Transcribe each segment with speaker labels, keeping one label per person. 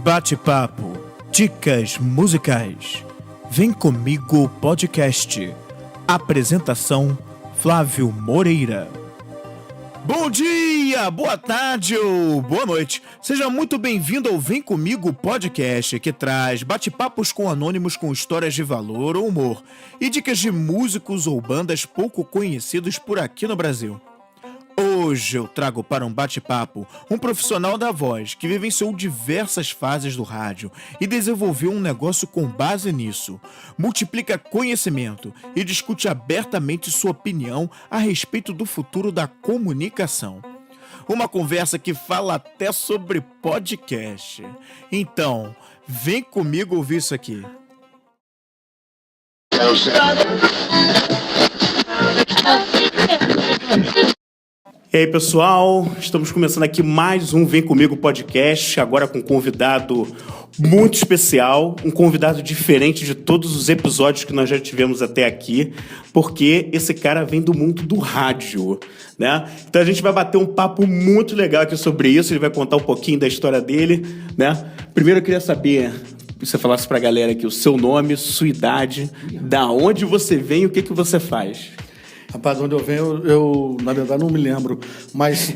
Speaker 1: Bate-papo, dicas musicais. Vem comigo podcast. Apresentação Flávio Moreira. Bom dia, boa tarde ou boa noite. Seja muito bem-vindo ao Vem Comigo podcast, que traz bate-papos com anônimos com histórias de valor ou humor e dicas de músicos ou bandas pouco conhecidos por aqui no Brasil. Hoje eu trago para um bate-papo um profissional da voz que vivenciou diversas fases do rádio e desenvolveu um negócio com base nisso. Multiplica conhecimento e discute abertamente sua opinião a respeito do futuro da comunicação. Uma conversa que fala até sobre podcast. Então, vem comigo ouvir isso aqui.
Speaker 2: E aí, pessoal, estamos começando aqui mais um Vem Comigo podcast, agora com um convidado muito especial, um convidado diferente de todos os episódios que nós já tivemos até aqui, porque esse cara vem do mundo do rádio, né? Então a gente vai bater um papo muito legal aqui sobre isso, ele vai contar um pouquinho da história dele, né? Primeiro eu queria saber, se você falasse pra galera aqui o seu nome, sua idade, da onde você vem e o que você faz.
Speaker 3: Rapaz, de onde eu venho, eu na verdade não me lembro, mas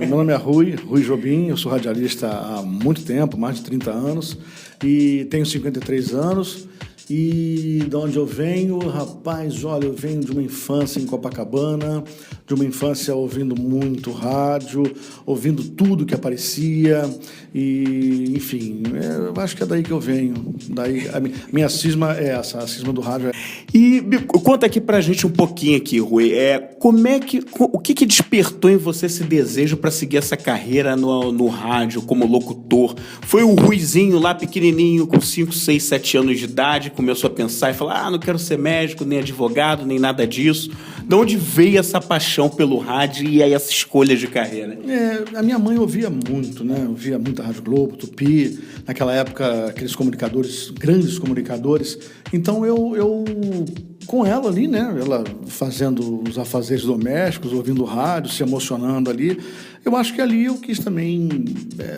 Speaker 3: meu nome é Rui Jobim, eu sou radialista há muito tempo, mais de 30 anos, e tenho 53 anos, e de onde eu venho, rapaz, olha, eu venho de uma infância em Copacabana, de uma infância ouvindo muito rádio, ouvindo tudo que aparecia, e, enfim, eu acho que é daí que eu venho. Daí, a minha cisma é essa, a cisma do rádio.
Speaker 2: E conta aqui pra gente um pouquinho aqui, Rui, o que despertou em você esse desejo para seguir essa carreira no rádio como locutor? Foi o Ruizinho lá pequenininho, com 5, 6, 7 anos de idade, começou a pensar e falar, não quero ser médico, nem advogado, nem nada disso. De onde veio essa paixão pelo rádio e aí essa escolha de carreira?
Speaker 3: A minha mãe ouvia muito, né? Ouvia muita Rádio Globo, Tupi, naquela época, aqueles comunicadores, grandes comunicadores. Então, eu com ela ali, né? Ela fazendo os afazeres domésticos, ouvindo rádio, se emocionando ali. Eu acho que ali eu quis também,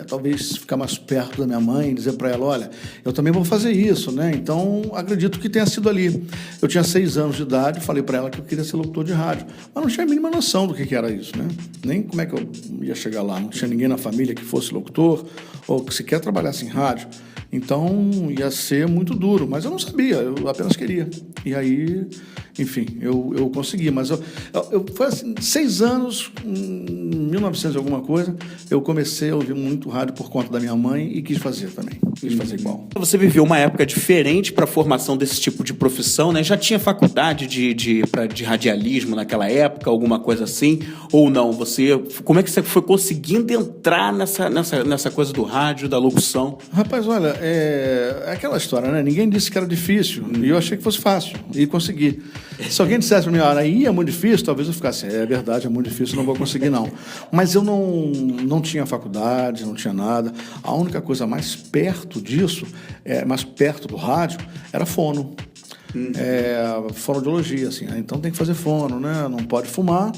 Speaker 3: talvez, ficar mais perto da minha mãe, dizer para ela, olha, eu também vou fazer isso, né? Então, acredito que tenha sido ali. Eu tinha 6 anos de idade, falei para ela que eu queria ser locutor de rádio, mas não tinha a mínima noção do que era isso, né? Nem como é que eu ia chegar lá. Não tinha ninguém na família que fosse locutor ou que sequer trabalhasse em rádio. Então, ia ser muito duro, mas eu não sabia, eu apenas queria. E aí, enfim, eu consegui. Mas foi assim, 6 anos, em 1900 e alguma coisa, eu comecei a ouvir muito rádio por conta da minha mãe e quis fazer também, quis fazer igual.
Speaker 2: Você viveu uma época diferente para a formação desse tipo de profissão, né? Já tinha faculdade de radialismo naquela época, alguma coisa assim, ou não? Como é que você foi conseguindo entrar nessa coisa do rádio, da locução?
Speaker 3: Rapaz, olha, é aquela história, né? Ninguém disse que era difícil, e eu achei que fosse fácil, e consegui. Se alguém dissesse para mim, aí é muito difícil, talvez eu ficasse, é verdade, é muito difícil, não vou conseguir não. Mas eu não tinha faculdade, não tinha nada. A única coisa mais perto disso, mais perto do rádio, era fono. Fonoaudiologia, assim. Então tem que fazer fono, né? Não pode fumar,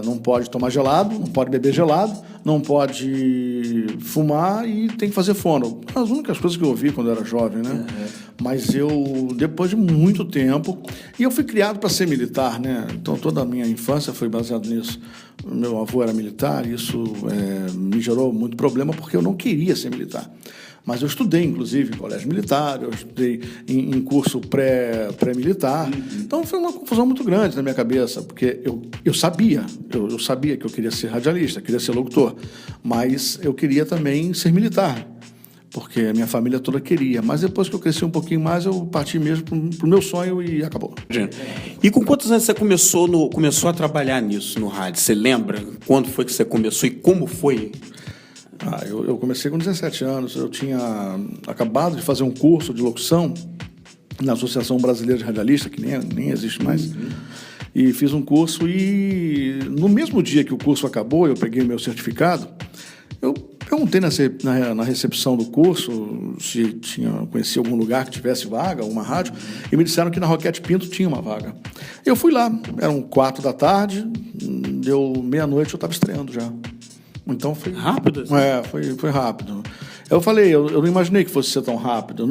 Speaker 3: não pode tomar gelado, não pode beber gelado, não pode fumar e tem que fazer fono. As únicas coisas que eu ouvi quando eu era jovem, né? Mas eu, depois de muito tempo, e eu fui criado para ser militar, né? Então toda a minha infância foi baseada nisso. Meu avô era militar e isso me gerou muito problema porque eu não queria ser militar. Mas eu estudei, inclusive, em colégio militar, eu estudei em curso pré-militar. Então, foi uma confusão muito grande na minha cabeça, porque eu sabia que eu queria ser radialista, queria ser locutor, mas eu queria também ser militar, porque a minha família toda queria. Mas depois que eu cresci um pouquinho mais, eu parti mesmo pro meu sonho e acabou.
Speaker 2: E com quantos anos você começou a trabalhar nisso, no rádio? Você lembra quando foi que você começou e como foi?
Speaker 3: Eu comecei com 17 anos, eu tinha acabado de fazer um curso de locução na Associação Brasileira de Radialistas, que nem existe mais, e fiz um curso e no mesmo dia que o curso acabou, eu peguei o meu certificado, eu perguntei na recepção do curso se conhecia algum lugar que tivesse vaga, uma rádio, e me disseram que na Roquete Pinto tinha uma vaga. Eu fui lá, eram 4 da tarde, deu meia-noite, eu estava estreando já. Então foi
Speaker 2: rápido?
Speaker 3: Foi rápido. Eu falei, eu não imaginei que fosse ser tão rápido.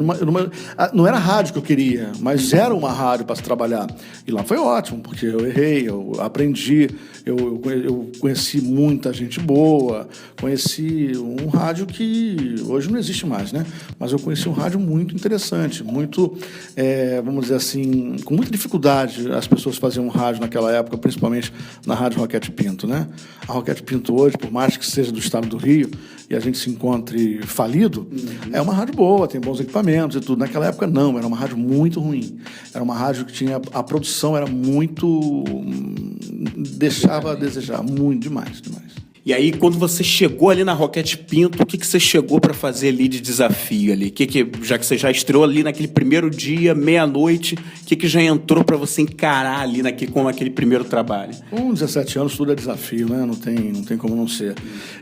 Speaker 3: Não era a rádio que eu queria, mas era uma rádio para se trabalhar. E lá foi ótimo, porque eu errei, eu aprendi, eu conheci muita gente boa, conheci um rádio que hoje não existe mais, né? Mas eu conheci um rádio muito interessante, muito, vamos dizer assim, com muita dificuldade as pessoas faziam um rádio naquela época, principalmente na Rádio Roquete Pinto, né? A Roquete Pinto hoje, por mais que seja do estado do Rio, e a gente se encontre falido, é uma rádio boa, tem bons equipamentos e tudo. Naquela época, não, era uma rádio muito ruim. Era uma rádio que tinha... A produção era muito... deixava a desejar, muito, demais.
Speaker 2: E aí, quando você chegou ali na Roquete Pinto, o que você chegou para fazer ali de desafio ali? Já que você já estreou ali naquele primeiro dia, meia-noite, o que já entrou para você encarar ali com aquele primeiro trabalho?
Speaker 3: Com 17 anos, tudo é desafio, né? Não tem como não ser.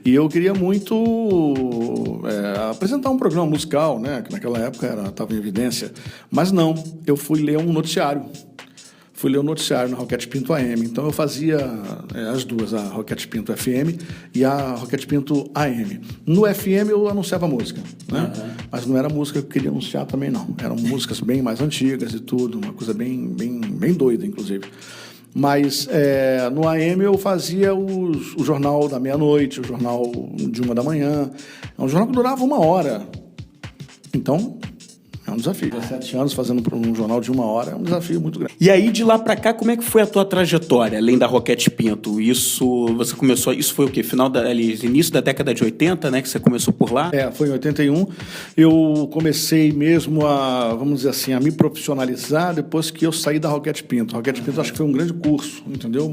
Speaker 3: E eu queria muito apresentar um programa musical, né? Que naquela época estava em evidência. Mas não, eu fui ler um noticiário. Fui ler o noticiário na Roquete Pinto AM. Então eu fazia as duas, a Roquete Pinto FM e a Roquete Pinto AM. No FM eu anunciava música, né? Mas não era música que eu queria anunciar também, não. Eram músicas bem mais antigas e tudo, uma coisa bem doida, inclusive. Mas no AM eu fazia o jornal da meia-noite, o jornal de 1 da manhã. É um jornal que durava 1 hora. Então... é um desafio. 17 anos fazendo um jornal de 1 hora é um desafio muito grande.
Speaker 2: E aí, de lá pra cá, como é que foi a tua trajetória, além da Roquete Pinto? Isso foi o quê? Início da década de 80, né? Que você começou por lá?
Speaker 3: Foi em 81. Eu comecei mesmo a me profissionalizar depois que eu saí da Roquete Pinto. A Roquete Pinto acho que foi um grande curso, entendeu?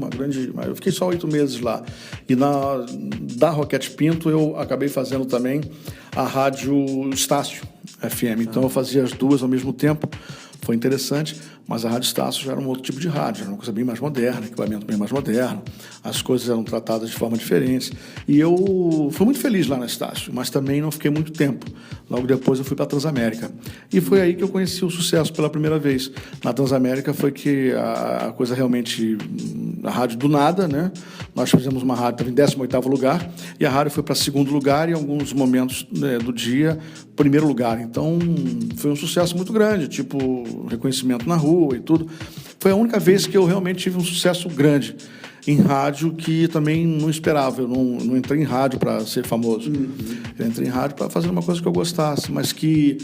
Speaker 3: Eu fiquei só 8 meses lá. E da Roquete Pinto eu acabei fazendo também a Rádio Estácio FM. Então eu fazia as duas ao mesmo tempo. Foi interessante, mas a Rádio Estácio já era um outro tipo de rádio, era uma coisa bem mais moderna, equipamento bem mais moderno, as coisas eram tratadas de forma diferente. E eu fui muito feliz lá na Estácio, mas também não fiquei muito tempo. Logo depois eu fui para a Transamérica. E foi aí que eu conheci o sucesso pela primeira vez. Na Transamérica foi que a coisa realmente... a rádio do nada, né? Nós fizemos uma rádio, estava em 18º lugar, e a rádio foi para 2º lugar e em alguns momentos do dia, 1º lugar. Então, foi um sucesso muito grande, tipo reconhecimento na rua e tudo. Foi a única vez que eu realmente tive um sucesso grande em rádio, que também não esperava. Eu não entrei em rádio para ser famoso. Eu entrei em rádio para fazer uma coisa que eu gostasse, mas que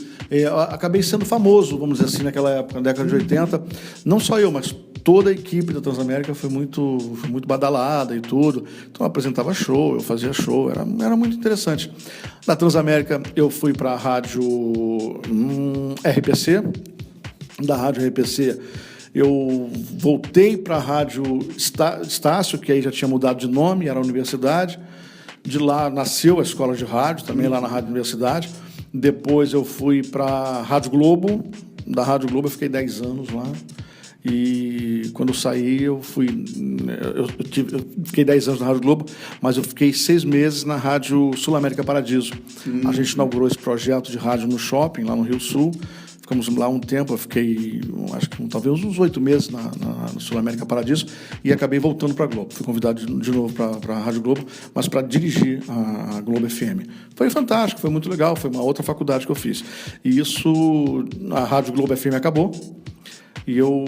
Speaker 3: acabei sendo famoso, vamos dizer assim, naquela época, na década de 80. Não só eu, mas toda a equipe da Transamérica foi muito badalada e tudo. Então eu apresentava show, eu fazia show, era muito interessante. Da Transamérica eu fui para a rádio RPC. Da rádio RPC eu voltei para a rádio Estácio, que aí já tinha mudado de nome, era a universidade. De lá nasceu a escola de rádio, também lá na Rádio Universidade. Depois eu fui para a Rádio Globo. Da Rádio Globo eu fiquei 10 anos lá. E quando eu saí, eu fiquei 10 anos na Rádio Globo, mas eu fiquei 6 meses na Rádio Sul América Paradiso. A gente inaugurou esse projeto de rádio no shopping, lá no Rio Sul. Ficamos lá um tempo, eu fiquei, acho que talvez uns 8 meses na Sul América Paradiso e acabei voltando para a Globo. Fui convidado de novo para a Rádio Globo, mas para dirigir a Globo FM. Foi fantástico, foi muito legal, foi uma outra faculdade que eu fiz. E isso, a Rádio Globo FM acabou. E eu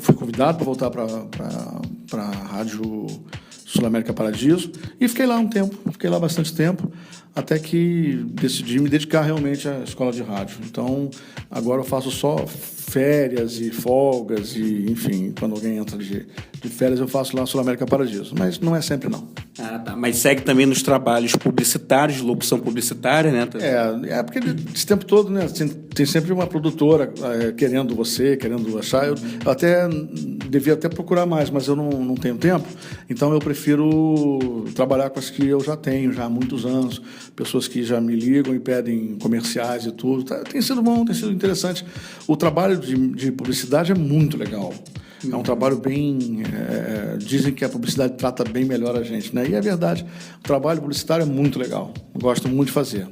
Speaker 3: fui convidado para voltar para a Rádio Sul América Paradiso e fiquei lá um tempo, fiquei lá bastante tempo, até que decidi me dedicar realmente à escola de rádio. Então, agora eu faço só férias e folgas e, enfim, quando alguém entra de férias eu faço lá na Sul América Paradiso, mas não é sempre não.
Speaker 2: Ah, tá. Mas segue também nos trabalhos publicitários, de locução publicitária, né?
Speaker 3: Porque esse tempo todo, né, tem sempre uma produtora querendo achar. Eu até devia até procurar mais, mas eu não tenho tempo. Então eu prefiro trabalhar com as que eu já tenho, já há muitos anos. Pessoas que já me ligam e pedem comerciais e tudo. Tem sido bom, tem sido interessante. O trabalho de publicidade é muito legal. É um trabalho bem... dizem que a publicidade trata bem melhor a gente, né? E é verdade. O trabalho publicitário é muito legal. Eu gosto muito de fazer.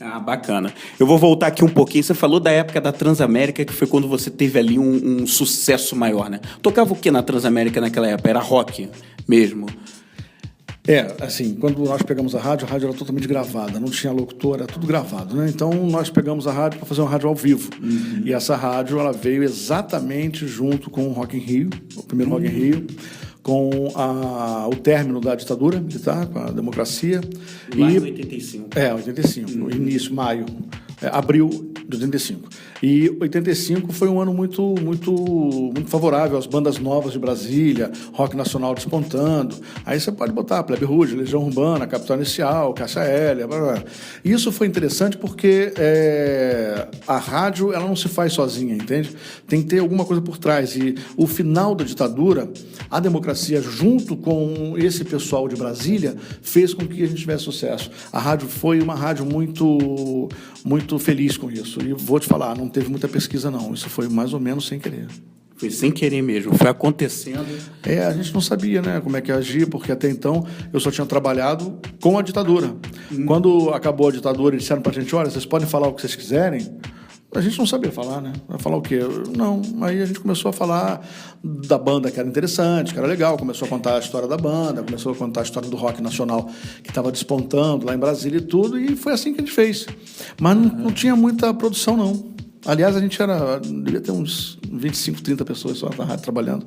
Speaker 2: Ah, bacana. Eu vou voltar aqui um pouquinho. Você falou da época da Transamérica, que foi quando você teve ali um sucesso maior, né? Tocava o que na Transamérica naquela época? Era rock mesmo?
Speaker 3: Assim, quando nós pegamos a rádio era totalmente gravada, não tinha locutor, era tudo gravado, né? Então, nós pegamos a rádio para fazer uma rádio ao vivo. E essa rádio, ela veio exatamente junto com o Rock in Rio, o primeiro Rock in Rio, com o término da ditadura militar, com a democracia.
Speaker 2: Lá em 85.
Speaker 3: 85, início, maio, abril de 85. E 85 foi um ano muito, muito, muito favorável às bandas novas de Brasília, rock nacional despontando. Aí você pode botar Plebe Rude, Legião Urbana, Capital Inicial, Cássia Eller, blá, blá. E isso foi interessante porque a rádio ela não se faz sozinha, entende? Tem que ter alguma coisa por trás. E o final da ditadura, a democracia, junto com esse pessoal de Brasília, fez com que a gente tivesse sucesso. A rádio foi uma rádio muito, muito feliz com isso. E vou te falar, não teve muita pesquisa, não. Isso foi mais ou menos sem querer.
Speaker 2: Foi sem querer mesmo, foi acontecendo.
Speaker 3: A gente não sabia, né, como é que ia agir, porque até então eu só tinha trabalhado com a ditadura. Quando acabou a ditadura e disseram pra gente, olha, vocês podem falar o que vocês quiserem, a gente não sabia falar, né? Vai falar o quê? Não. Aí a gente começou a falar da banda que era interessante, que era legal, começou a contar a história da banda, começou a contar a história do rock nacional que estava despontando lá em Brasília e tudo, e foi assim que a gente fez. Mas não tinha muita produção, não. Aliás, a gente devia ter uns 25, 30 pessoas só na rádio trabalhando.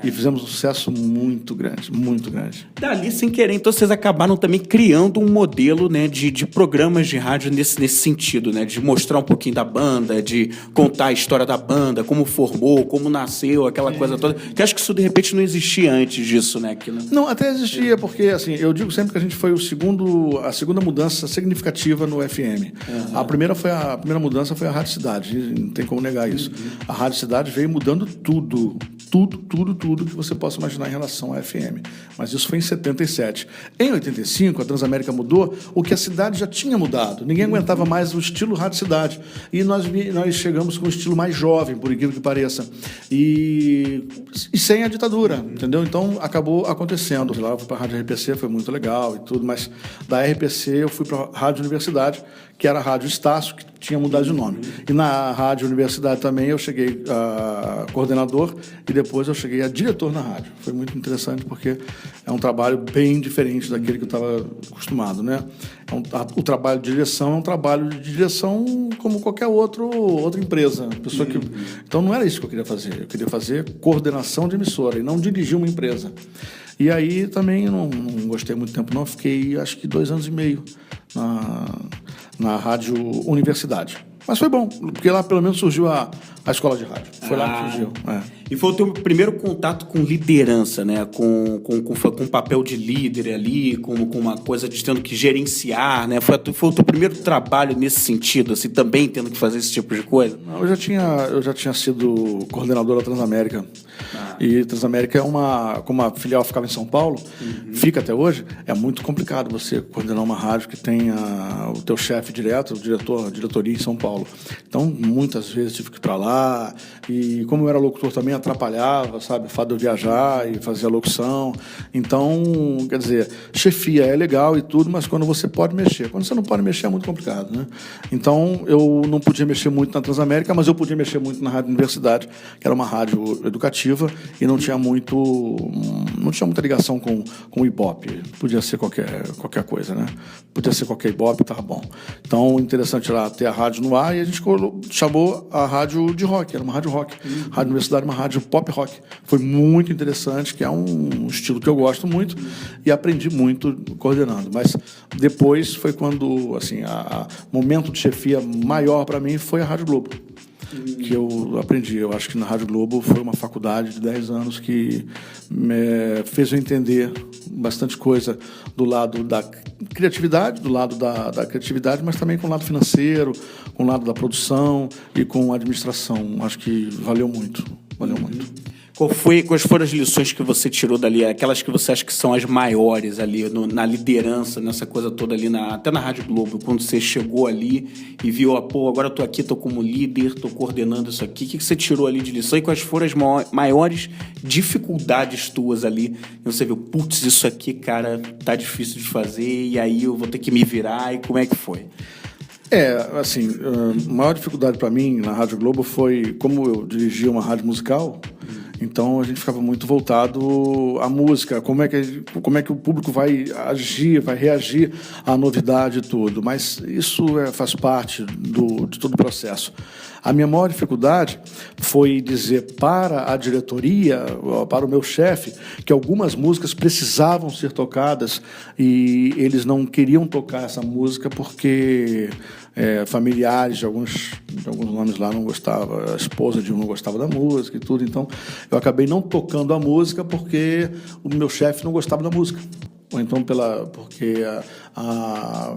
Speaker 3: E fizemos um sucesso muito grande, muito grande.
Speaker 2: Dali, sem querer, então vocês acabaram também criando um modelo, né, de programas de rádio nesse sentido, né, de mostrar um pouquinho da banda, de contar a história da banda, como formou, como nasceu, aquela coisa toda. Que acho que isso, de repente, não existia antes disso, né? Aquilo...
Speaker 3: Não, até existia, porque, assim, eu digo sempre que a gente foi a segunda mudança significativa no FM. A primeira mudança foi a Rádio Cidade. Não tem como negar isso. A Rádio Cidade veio mudando tudo que você possa imaginar em relação à FM. Mas isso foi em 77. Em 85, a Transamérica mudou o que a cidade já tinha mudado. Ninguém aguentava mais o estilo Rádio Cidade. E nós chegamos com um estilo mais jovem, por incrível que pareça. E sem a ditadura, entendeu? Então, acabou acontecendo. Lá eu fui para a Rádio RPC, foi muito legal e tudo, mas da RPC eu fui para a Rádio Universidade, que era a Rádio Estácio, que tinha mudado de nome. E na Rádio Universidade também eu cheguei a coordenador e depois eu cheguei a diretor na rádio. Foi muito interessante porque é um trabalho bem diferente daquele que eu estava acostumado, né? O trabalho de direção é um trabalho de direção como qualquer outra empresa. Então não era isso que eu queria fazer. Eu queria fazer coordenação de emissora e não dirigir uma empresa. E aí também não gostei muito tempo, não. Fiquei, acho que 2 anos e meio na Rádio Universidade. Mas foi bom, porque lá pelo menos surgiu a escola de rádio. Foi lá que surgiu.
Speaker 2: E foi o teu primeiro contato com liderança, né? Com papel de líder ali, com uma coisa de tendo que gerenciar, né? Foi o teu primeiro trabalho nesse sentido, assim, também tendo que fazer esse tipo de coisa?
Speaker 3: Não, eu já tinha sido coordenador da Transamérica. E Transamérica como a filial ficava em São Paulo, fica até hoje, é muito complicado você coordenar uma rádio que tenha o teu chefe direto, a diretoria em São Paulo. Então, muitas vezes tive que ir para lá, e como eu era locutor também, atrapalhava, sabe, o fato de eu viajar e fazer a locução. Então, quer dizer, chefia é legal e tudo, mas quando você pode mexer. Quando você não pode mexer é muito complicado, né? Então, eu não podia mexer muito na Transamérica, mas eu podia mexer muito na Rádio Universidade, que era uma rádio educativa e não tinha muita ligação com o Ibope. Podia ser qualquer coisa, né? Podia ser qualquer Ibope, estava bom. Então, interessante lá ter a rádio no ar, e a gente chamou a rádio de rock, era uma rádio rock. A Rádio Universidade, uma rádio pop rock. Foi muito interessante, que é um estilo que eu gosto muito, e aprendi muito coordenando. Mas depois foi quando, assim, momento de chefia maior para mim foi a Rádio Globo, que eu aprendi. Eu acho que na Rádio Globo foi uma faculdade de 10 anos que me fez eu entender bastante coisa do lado da criatividade, mas também com o lado financeiro, com o lado da produção e com a administração. Acho que valeu muito. Quais
Speaker 2: foram as lições que você tirou dali? Aquelas que você acha que são as maiores ali, na liderança, nessa coisa toda ali, até na Rádio Globo, quando você chegou ali e viu, agora eu tô aqui, tô como líder, tô coordenando isso aqui. O que você tirou ali de lição e quais foram as maiores dificuldades tuas ali? E você viu, putz, isso aqui, cara, tá difícil de fazer, e aí eu vou ter que me virar, e como é que foi?
Speaker 3: Assim, a maior dificuldade para mim na Rádio Globo foi, como eu dirigia uma rádio musical, Então a gente ficava muito voltado à música, como é que o público vai agir, vai reagir à novidade e tudo. Mas isso faz parte de todo o processo. A minha maior dificuldade foi dizer para a diretoria, para o meu chefe, que algumas músicas precisavam ser tocadas e eles não queriam tocar essa música porque familiares de alguns nomes lá não gostavam, a esposa de um não gostava da música e tudo. Então, eu acabei não tocando a música porque o meu chefe não gostava da música. Ou então porque a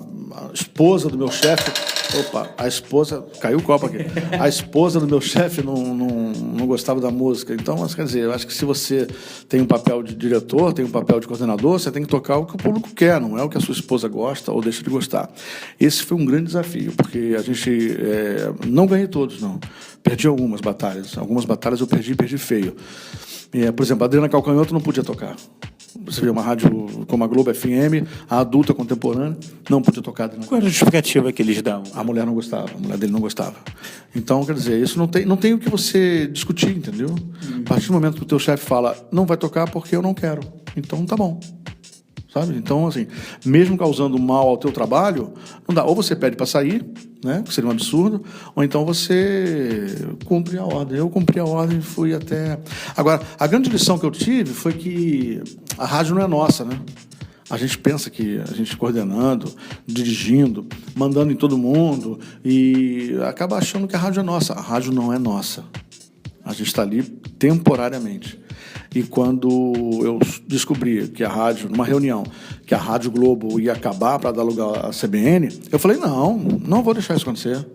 Speaker 3: esposa do meu chefe... Opa, a esposa... Caiu o copo aqui. A esposa do meu chefe não gostava da música. Então, quer dizer, eu acho que se você tem um papel de diretor, tem um papel de coordenador, você tem que tocar o que o público quer, não é o que a sua esposa gosta ou deixa de gostar. Esse foi um grande desafio, porque a gente não ganhei todos, não. Perdi algumas batalhas. Algumas batalhas eu perdi feio. Por exemplo, a Adriana Calcanhoto não podia tocar. Você vê uma rádio como a Globo FM, a adulta contemporânea, não podia tocar.
Speaker 2: Qual era a justificativa que eles davam?
Speaker 3: A mulher não gostava, a mulher dele não gostava. Então, quer dizer, isso não tem o que você discutir, entendeu? A partir do momento que o teu chefe fala, não vai tocar porque eu não quero. Então, tá bom. Sabe? Então, assim, mesmo causando mal ao teu trabalho, não dá. Ou você pede para sair, né, que seria um absurdo, ou então você cumpre a ordem. Eu cumpri a ordem e fui até... Agora, a grande lição que eu tive foi que a rádio não é nossa, né? A gente pensa que a gente coordenando, dirigindo, mandando em todo mundo e acaba achando que a rádio é nossa. A rádio não é nossa. A gente está ali temporariamente. E quando eu descobri que a rádio, numa reunião, que a Rádio Globo ia acabar para dar lugar à CBN, eu falei, não vou deixar isso acontecer.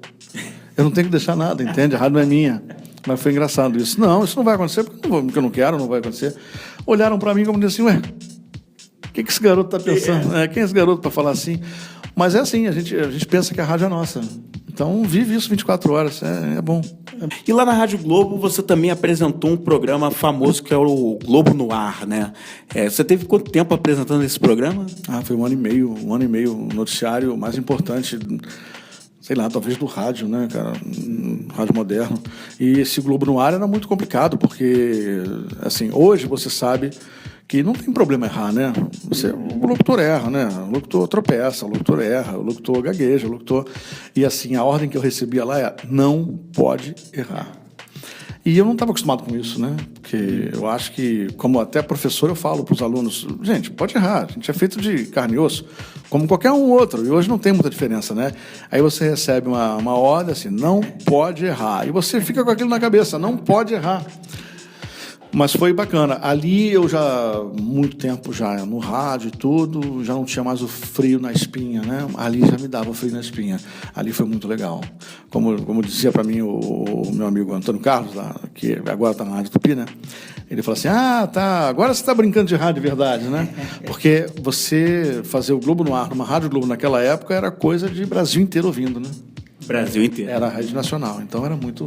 Speaker 3: Eu não tenho que deixar nada, entende? A rádio não é minha. Mas foi engraçado isso. Não, isso não vai acontecer porque eu não quero, não vai acontecer. Olharam para mim como dizendo assim, o que esse garoto está pensando? Quem é esse garoto para falar assim? Mas é assim, a gente pensa que a rádio é nossa. Então, vive isso 24 horas, é bom.
Speaker 2: E lá na Rádio Globo, você também apresentou um programa famoso que é o Globo no Ar, né? Você teve quanto tempo apresentando esse programa?
Speaker 3: Foi um ano e meio, o noticiário mais importante, sei lá, talvez do rádio, né, cara? Rádio moderno. E esse Globo no Ar era muito complicado, porque, assim, hoje você sabe que não tem problema errar, né? O locutor erra, né? O locutor tropeça, o locutor erra, o locutor gagueja, o locutor... E assim, a ordem que eu recebia lá é não pode errar. E eu não estava acostumado com isso, né? Porque eu acho que, como até professor, eu falo para os alunos, gente, pode errar, a gente é feito de carne e osso, como qualquer um outro, e hoje não tem muita diferença, né? Aí você recebe uma ordem assim, não pode errar, e você fica com aquilo na cabeça, não pode errar. Mas foi bacana. Ali eu já, muito tempo já no rádio e tudo, já não tinha mais o frio na espinha, né? Ali já me dava o frio na espinha. Ali foi muito legal. Como dizia para mim o meu amigo Antônio Carlos, lá, que agora está na Rádio Tupi, né? Ele falou assim, agora você está brincando de rádio de verdade, né? Porque você fazer o Globo no Ar, numa Rádio Globo naquela época, era coisa de Brasil inteiro ouvindo, né?
Speaker 2: Brasil inteiro.
Speaker 3: Era a Rede Nacional, então era muito...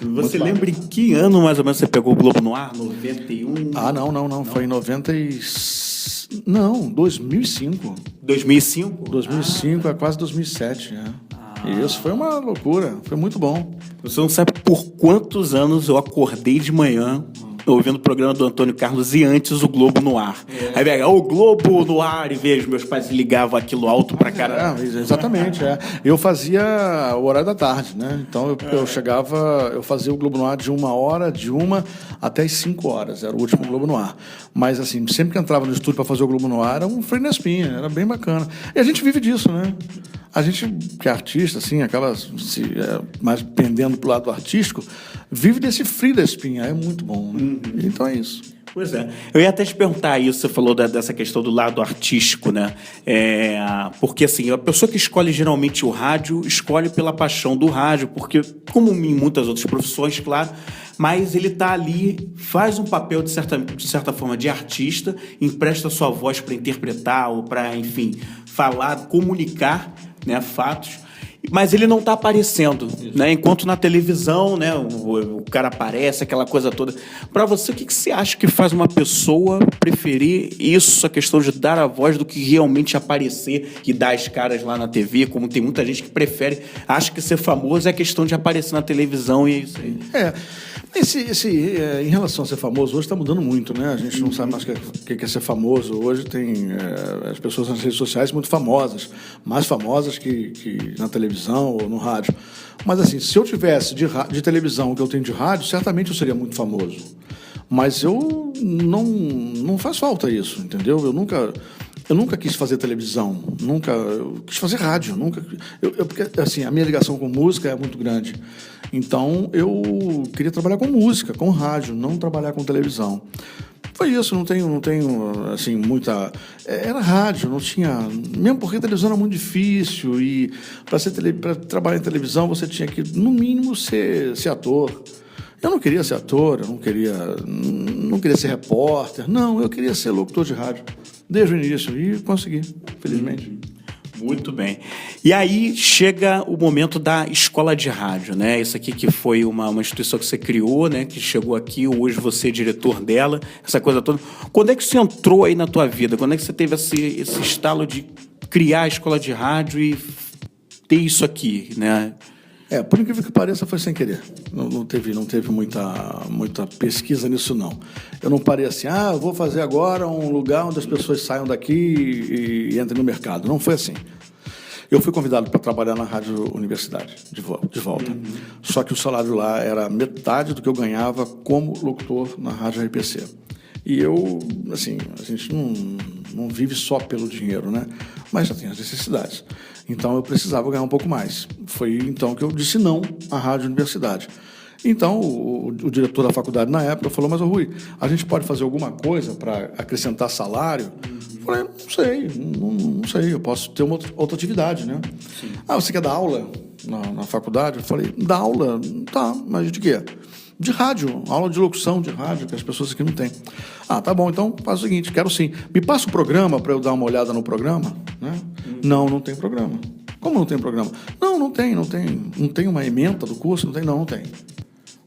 Speaker 2: Você lembra em que ano, mais ou menos, você pegou o Globo no Ar? 91?
Speaker 3: Não. Foi em 2005.
Speaker 2: 2005?
Speaker 3: 2005, é quase 2007, Isso, foi uma loucura, foi muito bom.
Speaker 2: Você não sabe por quantos anos eu acordei de manhã ouvindo o programa do Antônio Carlos e antes o Globo no Ar. Aí pega o Globo no Ar e vejo, meus pais ligavam aquilo alto pra caramba.
Speaker 3: Exatamente, Eu fazia o horário da tarde, né? Então eu fazia o Globo no Ar de 1 até as 5 horas, era o último Globo no Ar. Mas assim, sempre que entrava no estúdio para fazer o Globo no Ar, era um freio na espinha, era bem bacana. E a gente vive disso, né? A gente, que é artista, assim, acaba mais pendendo pro lado artístico, vive desse frio da espinha, é muito bom, né? Então é isso.
Speaker 2: Pois é. Eu ia até te perguntar isso, você falou dessa questão do lado artístico, né? Porque, assim, a pessoa que escolhe geralmente o rádio, escolhe pela paixão do rádio, porque, como em muitas outras profissões, claro, mas ele está ali, faz um papel, de certa forma, de artista, empresta sua voz para interpretar ou para, enfim, falar, comunicar, né, fatos, mas ele não está aparecendo, né? Enquanto na televisão, né, o cara aparece, aquela coisa toda. Para você, o que você acha que faz uma pessoa preferir isso, a questão de dar a voz, do que realmente aparecer e dar as caras lá na TV, como tem muita gente que prefere, acha que ser famoso é questão de aparecer na televisão e é isso aí.
Speaker 3: Em relação a ser famoso, hoje está mudando muito, né? A gente não sabe mais o que é ser famoso. Hoje tem as pessoas nas redes sociais muito famosas, mais famosas que na televisão ou no rádio. Mas, assim, se eu tivesse de televisão o que eu tenho de rádio, certamente eu seria muito famoso. Mas eu não faz falta isso, entendeu? Eu nunca quis fazer televisão, eu quis fazer rádio, porque assim, a minha ligação com música é muito grande. Então, eu queria trabalhar com música, com rádio, não trabalhar com televisão. Foi isso, não tenho assim, muita... Era rádio, não tinha... Mesmo porque a televisão era muito difícil e para trabalhar em televisão você tinha que, no mínimo, ser ator. Eu não queria ser ator, eu não queria ser repórter, não, eu queria ser locutor de rádio, desde o início, e consegui, felizmente.
Speaker 2: Muito bem. E aí chega o momento da escola de rádio, né? Isso aqui que foi uma instituição que você criou, né? Que chegou aqui, hoje você é diretor dela, essa coisa toda. Quando é que isso entrou aí na tua vida? Quando é que você teve esse estalo de criar a escola de rádio e ter isso aqui, né?
Speaker 3: Por incrível que pareça, foi sem querer. Não teve muita pesquisa nisso, não. Eu não parei assim, eu vou fazer agora um lugar onde as pessoas saiam daqui e entrem no mercado. Não foi assim. Eu fui convidado para trabalhar na Rádio Universidade, de volta. Só que o salário lá era metade do que eu ganhava como locutor na Rádio RPC. E eu, assim, a gente não vive só pelo dinheiro, né? Mas já tem as necessidades. Então, eu precisava ganhar um pouco mais. Foi então que eu disse não à Rádio Universidade. Então, o diretor da faculdade, na época, falou, mas, Rui, a gente pode fazer alguma coisa para acrescentar salário? Eu falei, não sei, eu posso ter uma outra atividade, né? Sim. Você quer dar aula na faculdade? Eu falei, dar aula? Tá, mas de quê? De rádio, aula de locução de rádio, que as pessoas aqui não têm. Tá bom, então faz o seguinte, quero sim. Me passa o programa para eu dar uma olhada no programa? Né? Não tem programa. Como não tem programa? Não tem. Não tem uma ementa do curso? Não tem.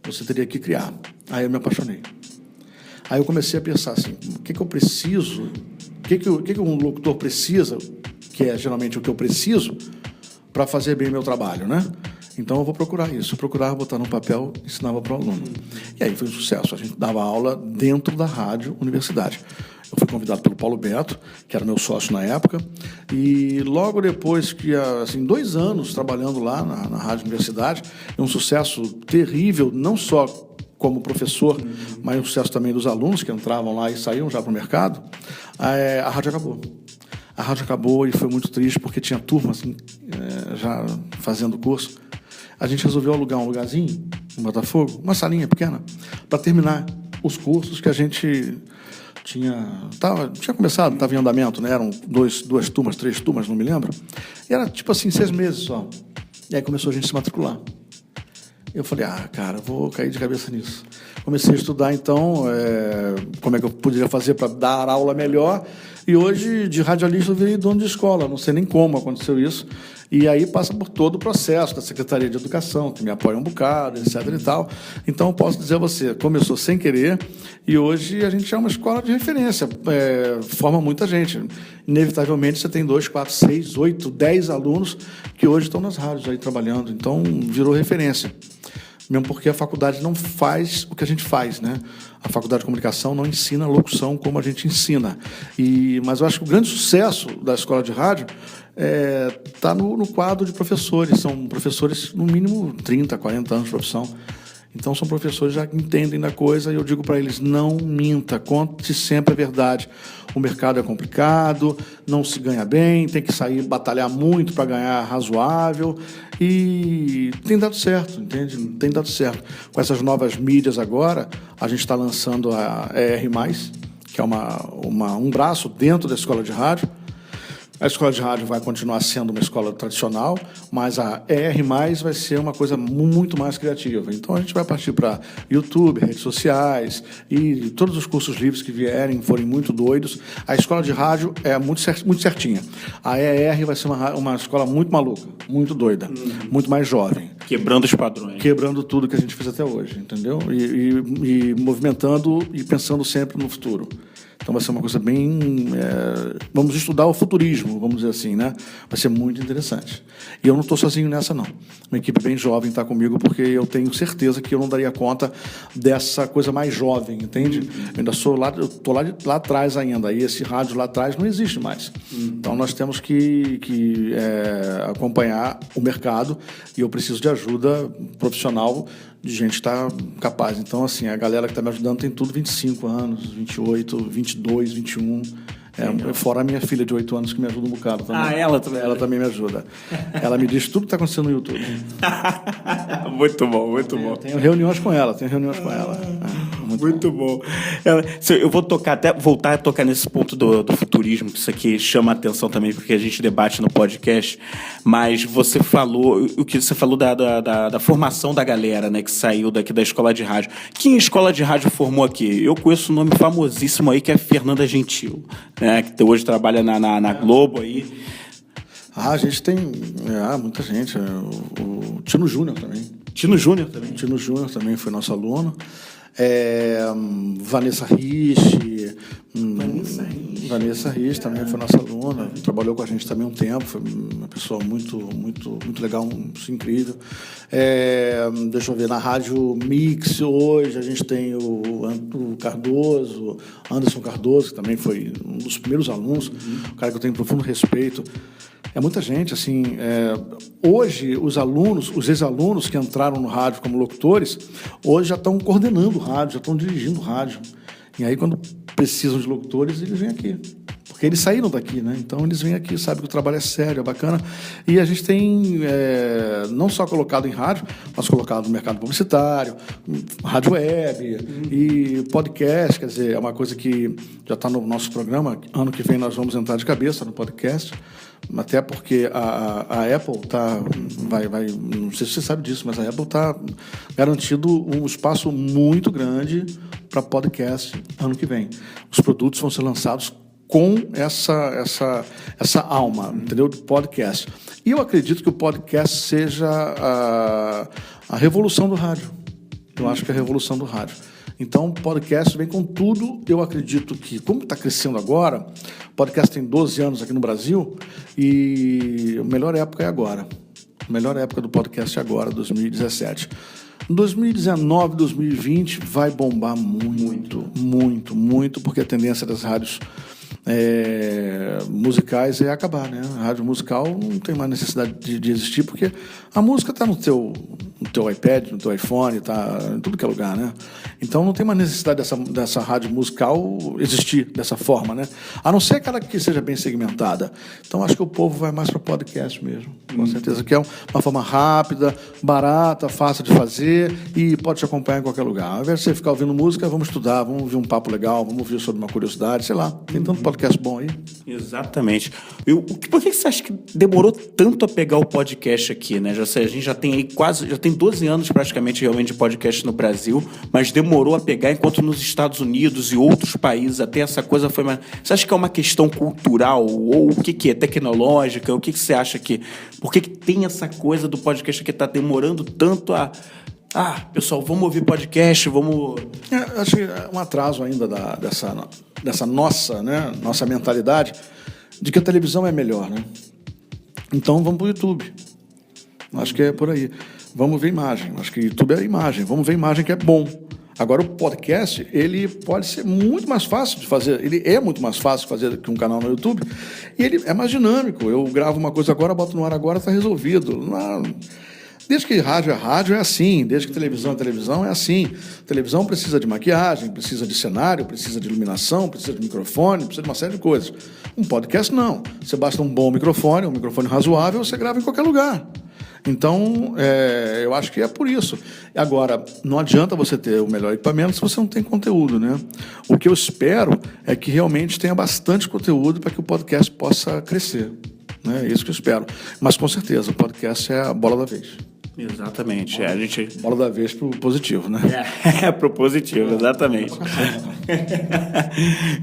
Speaker 3: Você teria que criar. Aí eu me apaixonei. Aí eu comecei a pensar assim, o que eu preciso? O que um locutor precisa, que é geralmente o que eu preciso, para fazer bem meu trabalho, né? Então, eu vou procurar isso. Eu procurava botar no papel, ensinava para o aluno. E aí foi um sucesso. A gente dava aula dentro da Rádio Universidade. Eu fui convidado pelo Paulo Beto, que era meu sócio na época, e logo depois que, assim, 2 anos trabalhando lá na Rádio Universidade, um sucesso terrível, não só como professor, mas um sucesso também dos alunos que entravam lá e saíam já para o mercado, a rádio acabou. A rádio acabou e foi muito triste, porque tinha turma assim, já fazendo curso. A gente resolveu alugar um lugarzinho em Botafogo, uma salinha pequena, para terminar os cursos que a gente tinha começado, estava em andamento, né? Eram 2 turmas, 3 turmas, não me lembro. E era tipo assim, 6 meses só. E aí começou a gente se matricular. Eu falei, cara, vou cair de cabeça nisso. Comecei a estudar, então, como é que eu poderia fazer para dar aula melhor. E hoje, de radialista, eu virei dono de escola. Não sei nem como aconteceu isso. E aí passa por todo o processo da Secretaria de Educação, que me apoia um bocado, etc. e tal. Então, eu posso dizer a você, começou sem querer, e hoje a gente é uma escola de referência, forma muita gente. Inevitavelmente, você tem 2, 4, 6, 8, 10 alunos que hoje estão nas rádios aí trabalhando. Então, virou referência. Mesmo porque a faculdade não faz o que a gente faz, né? A faculdade de comunicação não ensina locução como a gente ensina. Mas eu acho que o grande sucesso da escola de rádio está no quadro de professores. São professores, no mínimo, 30, 40 anos de profissão. Então, são professores que já entendem da coisa e eu digo para eles, não minta, conte sempre a verdade. O mercado é complicado, não se ganha bem, tem que sair, batalhar muito para ganhar razoável e tem dado certo, entende? Tem dado certo. Com essas novas mídias agora, a gente está lançando a ER+, que é um braço dentro da escola de rádio. A escola de rádio vai continuar sendo uma escola tradicional, mas a ER+, vai ser uma coisa muito mais criativa. Então, a gente vai partir para YouTube, redes sociais e todos os cursos livres que vierem, forem muito doidos. A escola de rádio é muito certinha. A ER vai ser uma escola muito maluca, muito doida, muito mais jovem.
Speaker 2: Quebrando os padrões.
Speaker 3: Quebrando tudo que a gente fez até hoje, entendeu? E movimentando e pensando sempre no futuro. Então vai ser uma coisa bem vamos estudar o futurismo, vamos dizer assim, né? Vai ser muito interessante. E eu não estou sozinho nessa, não. Uma equipe bem jovem está comigo, porque eu tenho certeza que eu não daria conta dessa coisa mais jovem, entende? Eu ainda sou lá, eu estou lá atrás ainda, e esse rádio lá atrás não existe mais. Então nós temos que acompanhar o mercado, e eu preciso de ajuda profissional, de gente que está capaz. Então, assim, a galera que está me ajudando tem tudo 25 anos, 28, 22, 21. Fora a minha filha de 8 anos que me ajuda um bocado também.
Speaker 2: Ela também?
Speaker 3: Ela também me ajuda. Ela me diz tudo que está acontecendo no YouTube.
Speaker 2: Muito bom, muito bom.
Speaker 3: Tenho reuniões com ela.
Speaker 2: Muito bom. Eu vou voltar a tocar nesse ponto do futurismo, que isso aqui chama a atenção também, porque a gente debate no podcast, mas você falou, o que você falou da formação da galera, né, que saiu daqui da escola de rádio. Quem escola de rádio formou aqui? Eu conheço um nome famosíssimo aí, que é Fernanda Gentil, né, que hoje trabalha na Globo aí.
Speaker 3: A gente tem muita gente. O Tino Júnior também.
Speaker 2: Tino Júnior também
Speaker 3: foi nosso aluno. Vanessa Rich. Vanessa Rich também foi nossa aluna. Trabalhou com a gente também um tempo. Foi uma pessoa muito, muito, muito legal, incrível. Deixa eu ver, na Rádio Mix hoje a gente tem o Anderson Cardoso, que também foi um dos primeiros alunos, um cara que eu tenho profundo respeito. É muita gente, assim. Hoje, os ex-alunos que entraram no rádio como locutores, hoje já estão coordenando o rádio, já estão dirigindo o rádio. E aí, quando precisam de locutores, eles vêm aqui. Porque eles saíram daqui, né? Então, eles vêm aqui, sabem que o trabalho é sério, é bacana. E a gente tem, não só colocado em rádio, mas colocado no mercado publicitário, rádio web e podcast. Quer dizer, é uma coisa que já está no nosso programa. Ano que vem nós vamos entrar de cabeça no podcast. Até porque a Apple não sei se você sabe disso, mas a Apple está garantindo um espaço muito grande para podcast ano que vem. Os produtos vão ser lançados com essa alma, entendeu? Do podcast. E eu acredito que o podcast seja a revolução do rádio. Eu acho que é a revolução do rádio. Então, o podcast vem com tudo. Eu acredito que, como está crescendo agora, o podcast tem 12 anos aqui no Brasil, e a melhor época é agora. A melhor época do podcast é agora, 2017. Em 2019, 2020, vai bombar muito, muito, muito, porque a tendência das rádios musicais é acabar, né? A rádio musical não tem mais necessidade de existir, porque a música está no teu iPad, no teu iPhone, está em tudo que é lugar, né? Então não tem mais necessidade dessa rádio musical existir dessa forma, né? A não ser aquela que seja bem segmentada. Então acho que o povo vai mais para podcast mesmo, com certeza, que é uma forma rápida, barata, fácil de fazer e pode te acompanhar em qualquer lugar. Ao invés de você ficar ouvindo música, vamos estudar, vamos ouvir um papo legal, vamos ouvir sobre uma curiosidade, sei lá. Tem tanto podcast bom aí.
Speaker 2: Exatamente. Por que você acha que demorou tanto a pegar o podcast aqui, né? A gente já tem aí já tem 12 anos praticamente realmente de podcast no Brasil, mas demorou a pegar, enquanto nos Estados Unidos e outros países até essa coisa foi mais... Você acha que é uma questão cultural ou o que é tecnológica? O que você acha que... Por que tem essa coisa do podcast que está demorando tanto a... pessoal, vamos ouvir podcast, vamos...
Speaker 3: Acho que é um atraso ainda dessa nossa mentalidade de que a televisão é melhor, né? Então vamos para o YouTube. Acho que é por aí. Vamos ver imagem. Acho que YouTube é imagem. Vamos ver imagem, que é bom. Agora, o podcast, ele pode ser muito mais fácil de fazer. Ele é muito mais fácil de fazer que um canal no YouTube. E ele é mais dinâmico. Eu gravo uma coisa agora, boto no ar agora, está resolvido. Desde que rádio é assim. Desde que televisão é televisão, é assim. Televisão precisa de maquiagem, precisa de cenário, precisa de iluminação, precisa de microfone, precisa de uma série de coisas. Um podcast, não. Você basta um bom microfone, um microfone razoável, você grava em qualquer lugar. Então, eu acho que é por isso. Agora, não adianta você ter o melhor equipamento se você não tem conteúdo, né? O que eu espero é que realmente tenha bastante conteúdo para que o podcast possa crescer. É isso que eu espero. Mas, com certeza, o podcast é a bola da vez.
Speaker 2: Exatamente. A gente...
Speaker 3: Bola da vez pro positivo, né?
Speaker 2: Pro positivo, exatamente.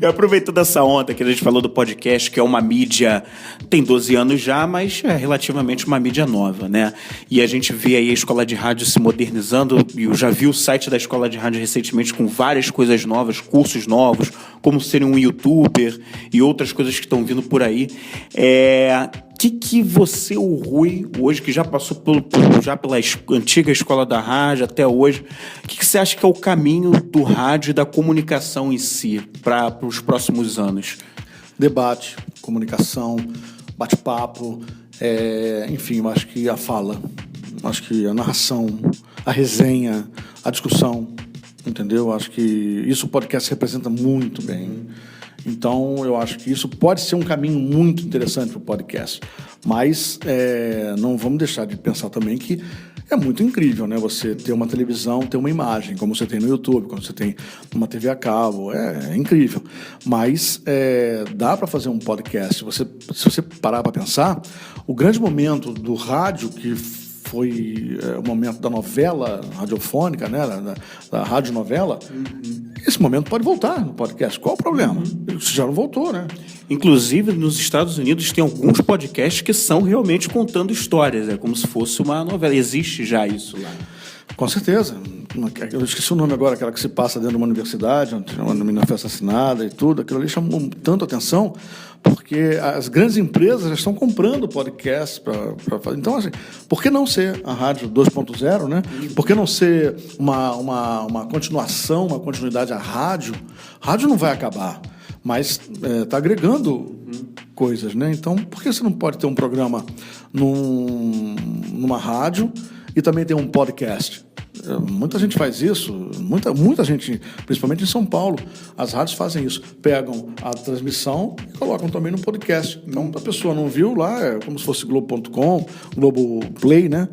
Speaker 2: E aproveitando essa onda que a gente falou do podcast, que é uma mídia, tem 12 anos já, mas é relativamente uma mídia nova, né? E a gente vê aí a Escola de Rádio se modernizando, e eu já vi o site da Escola de Rádio recentemente com várias coisas novas, cursos novos, como ser um youtuber e outras coisas que estão vindo por aí. Que você, o Rui, hoje, que já passou já pela antiga Escola da Rádio até hoje, o que você acha que é o caminho do rádio e da comunicação em si para os próximos anos?
Speaker 3: Debate, comunicação, bate-papo, enfim, eu acho que a fala, acho que a narração, a resenha, a discussão, entendeu? Eu acho que isso o podcast representa muito bem. Então, eu acho que isso pode ser um caminho muito interessante para o podcast. Mas não vamos deixar de pensar também que é muito incrível, né? Você ter uma televisão, ter uma imagem, como você tem no YouTube, como você tem numa TV a cabo, é incrível. Mas dá para fazer um podcast. Se você parar para pensar, o grande momento do rádio, que foi o momento da novela radiofônica, né? Da radionovela, esse momento pode voltar no podcast. Qual o problema? Isso já não voltou, né?
Speaker 2: Inclusive, nos Estados Unidos tem alguns podcasts que são realmente contando histórias, é como se fosse uma novela. Existe já isso lá.
Speaker 3: Com certeza. Eu esqueci o nome agora, aquela que se passa dentro de uma universidade, onde uma menina foi assassinada e tudo. Aquilo ali chamou tanto atenção, porque as grandes empresas já estão comprando podcast para fazer. Então, assim, por que não ser a rádio 2.0, né? Por que não ser uma continuação, uma continuidade à rádio? A rádio não vai acabar, mas está agregando coisas, né? Então, por que você não pode ter um programa numa rádio e também ter um podcast? Muita gente faz isso, muita gente, principalmente em São Paulo, as rádios fazem isso, pegam a transmissão e colocam também no podcast. Então, a pessoa não viu lá, é como se fosse Globo.com, Globoplay, né?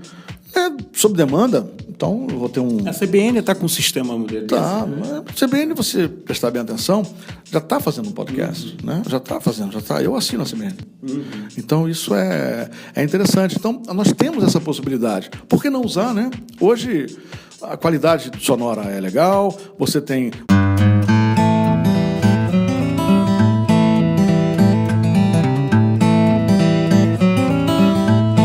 Speaker 3: É sob demanda, então eu vou ter um...
Speaker 2: A CBN está com um sistema desse.
Speaker 3: Tá, a CBN, você prestar bem atenção, já está fazendo um podcast, né? Já está fazendo, eu assino a CBN. Então isso é interessante. Então nós temos essa possibilidade. Por que não usar, né? Hoje a qualidade sonora é legal, você tem